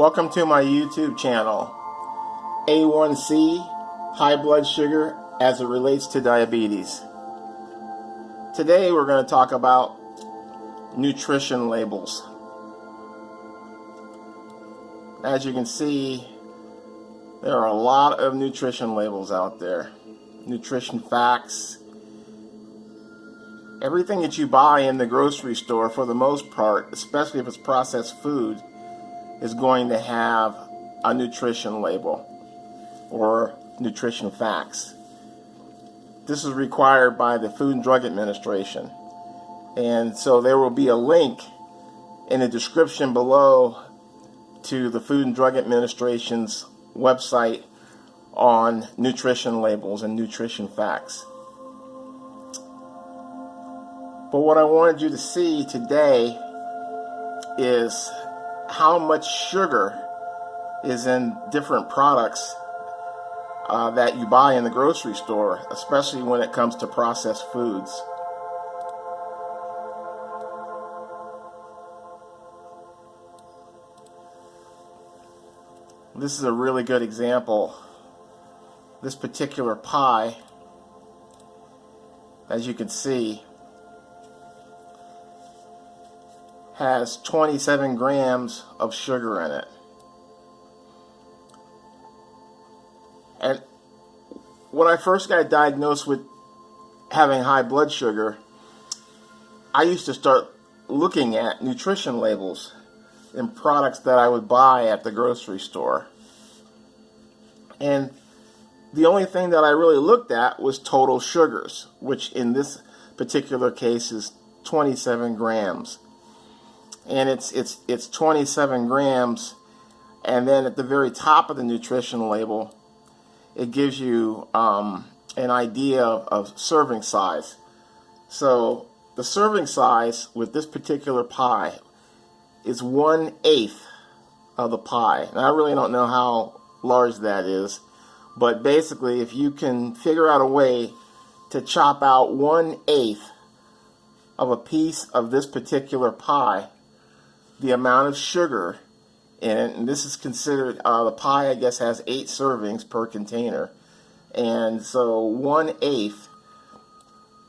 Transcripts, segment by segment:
Welcome to my YouTube channel, A1C, high blood sugar as it relates to diabetes. Today we're going to talk about nutrition labels. As you can see, there are a lot of nutrition labels out there. Nutrition facts. Everything that you buy in the grocery store, for the most part, especially if it's processed food, is going to have a nutrition label or nutrition facts. This is required by the Food and Drug Administration. And so there will be a link in the description below to the Food and Drug Administration's website on nutrition labels and nutrition facts. But what I wanted you to see today is how much sugar is in different products that you buy in the grocery store, especially when it comes to processed foods. This is a really good example. This particular pie, as you can see, has 27 grams of sugar in it. And when I first got diagnosed with having high blood sugar, I used to start looking at nutrition labels in products that I would buy at the grocery store. And the only thing that I really looked at was total sugars, which in this particular case is 27 grams. And it's 27 grams, and then at the very top of the nutrition label, it gives you an idea of serving size. So the serving size with this particular pie is 1/8 of the pie. And I really don't know how large that is, but basically if you can figure out a way to chop out 1/8 of a piece of this particular pie, the amount of sugar in it, and this is considered, the pie I guess has 8 servings per container, and so 1/8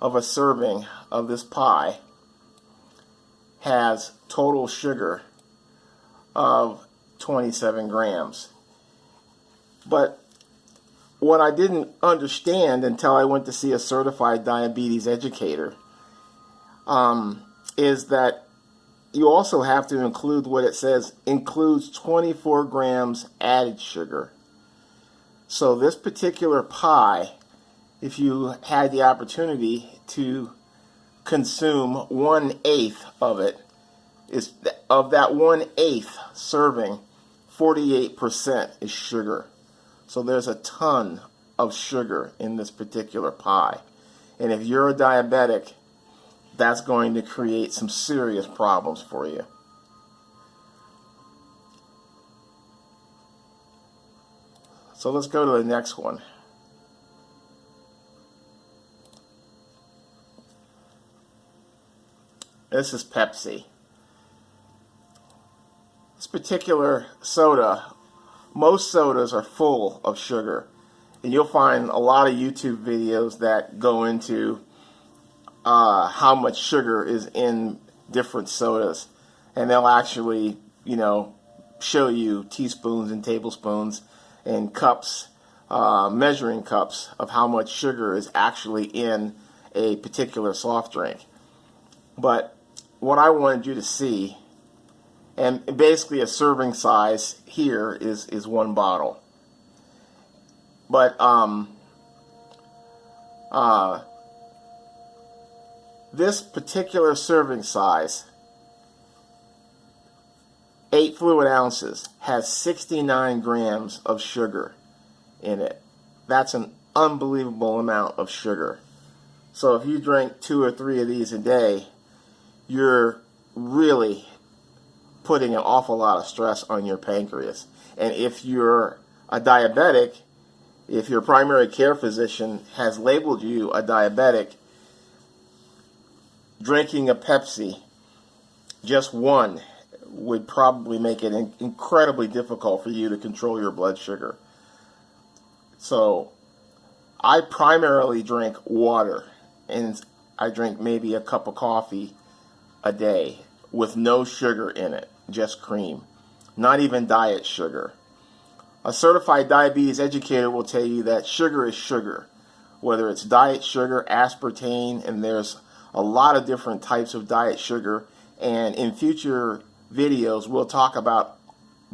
of a serving of this pie has total sugar of 27 grams. But what I didn't understand until I went to see a certified diabetes educator is that you also have to include what it says includes 24 grams added sugar. So this particular pie, if you had the opportunity to consume 1/8 of it, is of that 1/8 serving, 48% is sugar. So there's a ton of sugar in this particular pie. And if you're a diabetic, that's going to create some serious problems for you. So let's go to the next one. This is Pepsi. This particular soda, most sodas are full of sugar. And you'll find a lot of YouTube videos that go into how much sugar is in different sodas, and they'll actually, show you teaspoons and tablespoons and cups, measuring cups of how much sugar is actually in a particular soft drink. But what I wanted you to see, and basically a serving size here is 1 bottle. But this particular serving size, 8 fluid ounces, has 69 grams of sugar in it. That's an unbelievable amount of sugar. So if you drink 2 or 3 of these a day, you're really putting an awful lot of stress on your pancreas. And if you're a diabetic, if your primary care physician has labeled you a diabetic, drinking a Pepsi, just one, would probably make it incredibly difficult for you to control your blood sugar. So I primarily drink water, and I drink maybe a cup of coffee a day with no sugar in it, just cream, not even diet sugar. A certified diabetes educator will tell you that sugar is sugar, whether it's diet sugar, aspartame, and there's a lot of different types of diet sugar, and in future videos we'll talk about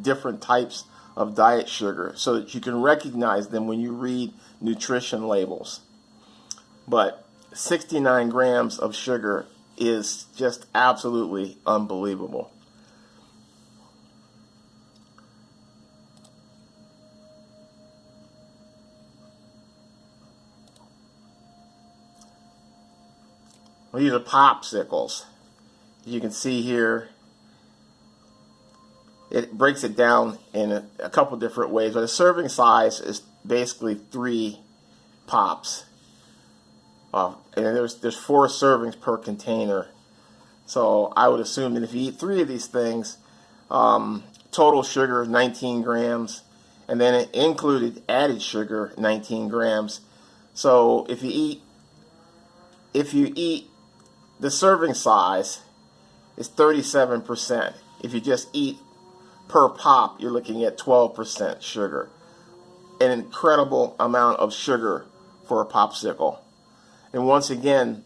different types of diet sugar so that you can recognize them when you read nutrition labels. But 69 grams of sugar is just absolutely unbelievable. Well, these are popsicles. You can see here it breaks it down in a couple different ways, but the serving size is basically 3 pops. And there's 4 servings per container. So I would assume that if you eat 3 of these things, total sugar 19 grams, and then it included added sugar 19 grams. So if you eat the serving size is 37%. If you just eat per pop, you're looking at 12% sugar. An incredible amount of sugar for a popsicle. And once again,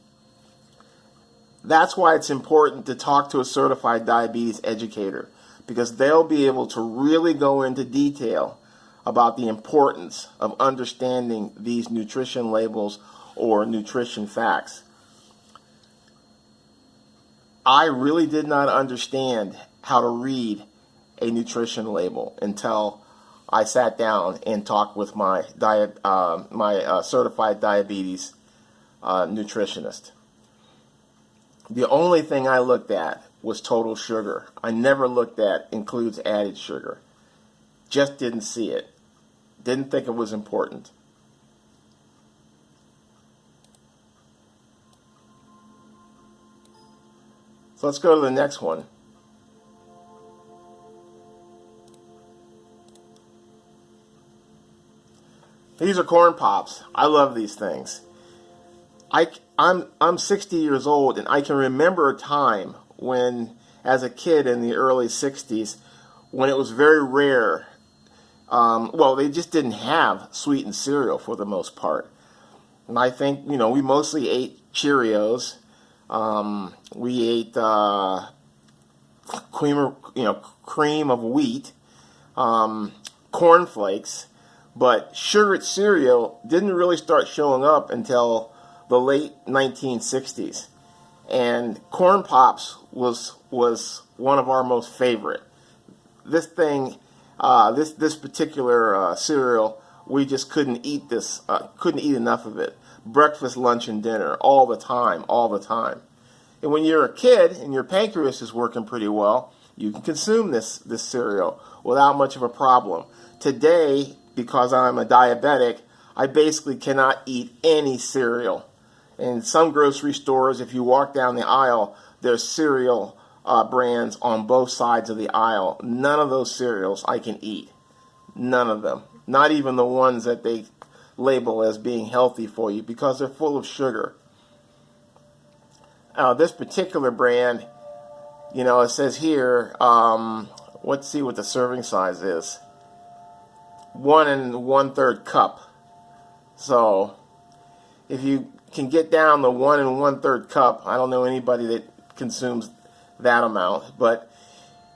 that's why it's important to talk to a certified diabetes educator, because they'll be able to really go into detail about the importance of understanding these nutrition labels or nutrition facts. I really did not understand how to read a nutrition label until I sat down and talked with my certified diabetes nutritionist. The only thing I looked at was total sugar. I never looked at includes added sugar. Just didn't see it. Didn't think it was important. So let's go to the next one. These are corn pops. I love these things. I'm 60 years old, and I can remember a time when, as a kid in the early 60s, when it was very rare. Well, they just didn't have sweetened cereal for the most part. And I think, we mostly ate Cheerios. We ate cream of wheat, cornflakes, but sugared cereal didn't really start showing up until the late 1960s. And corn pops was one of our most favorite. This thing, this particular cereal, we just couldn't eat enough of it. Breakfast, lunch, and dinner, all the time. And when you're a kid and your pancreas is working pretty well, you can consume this cereal without much of a problem. Today, because I'm a diabetic, I basically cannot eat any cereal. In some grocery stores, if you walk down the aisle, there's cereal brands on both sides of the aisle. None of those cereals I can eat. None of them. Not even the ones that they label as being healthy for you, because they're full of sugar. This particular brand, it says here, let's see what the serving size is. 1 1/3 cup. So if you can get down the 1 1/3 cup, I don't know anybody that consumes that amount, but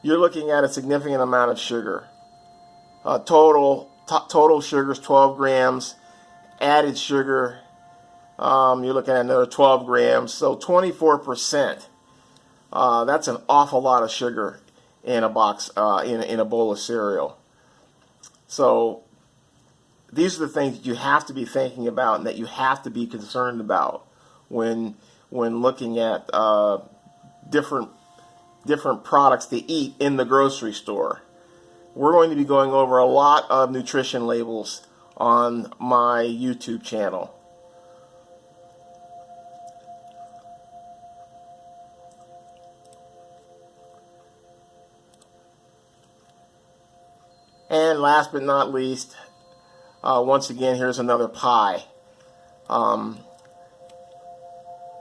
you're looking at a significant amount of sugar. Total sugar is 12 grams. Added sugar, you're looking at another 12 grams, so 24%. That's an awful lot of sugar in a box, in a bowl of cereal. So these are the things that you have to be thinking about and that you have to be concerned about when looking at different products to eat in the grocery store. We're going to be going over a lot of nutrition labels on my YouTube channel. And last but not least, once again, here's another pie.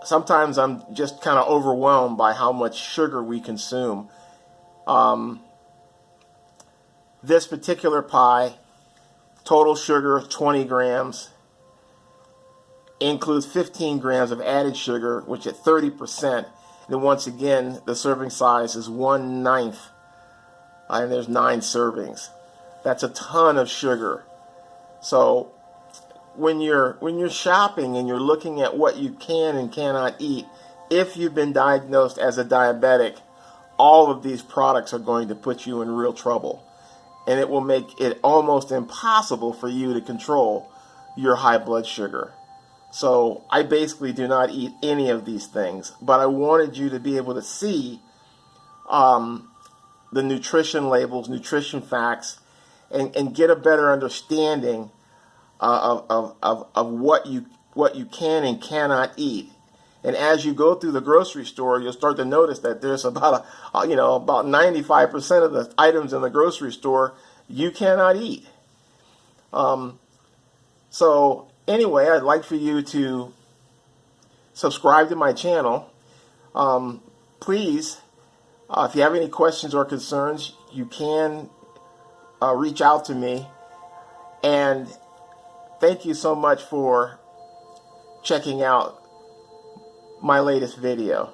Sometimes I'm just kind of overwhelmed by how much sugar we consume. This particular pie, total sugar 20 grams, includes 15 grams of added sugar, which at 30%, and once again, the serving size is 1/9, and there's 9 servings. That's a ton of sugar. So when you're shopping and you're looking at what you can and cannot eat, if you've been diagnosed as a diabetic, all of these products are going to put you in real trouble. And it will make it almost impossible for you to control your high blood sugar. So I basically do not eat any of these things, but I wanted you to be able to see the nutrition labels, nutrition facts, and get a better understanding of what you can and cannot eat. And as you go through the grocery store, you'll start to notice that there's about 95% of the items in the grocery store you cannot eat. So anyway, I'd like for you to subscribe to my channel. Please, if you have any questions or concerns, you can reach out to me. And thank you so much for checking out my latest video.